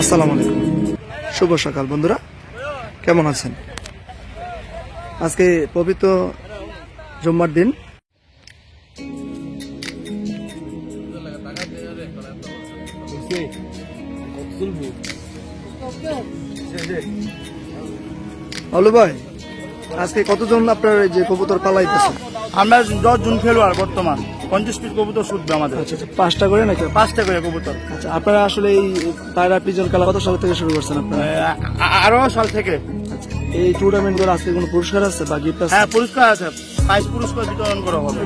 আসসালামু আলাইকুম, শুভ সকাল বন্ধুরা, কেমন আছেন? আজকে পবিত্র জুম্মার দিন। অলু ভাই, আজকে কতজন আপনার এই যে কবুতর পালাইতেছে? আমরা 10 জন খেলোয়াড় বর্তমান 50 পিস কবুতর ছুটবে আমাদের। আচ্ছা আচ্ছা, 5টা করে নাকি? 5টা করে কবুতর। আচ্ছা, আপনারা আসলে এই পায়রা পিজন খেলা কত সাল থেকে শুরু করছেন আপনারা? আরো সাল থেকে। আচ্ছা, এই টুর্নামেন্ট গুলো আজকে কোনো পুরস্কার আছে বা গিফট আছে? হ্যাঁ, পুরস্কার আছে, প্রাইজ পুরস্কার বিতরণ করা হবে।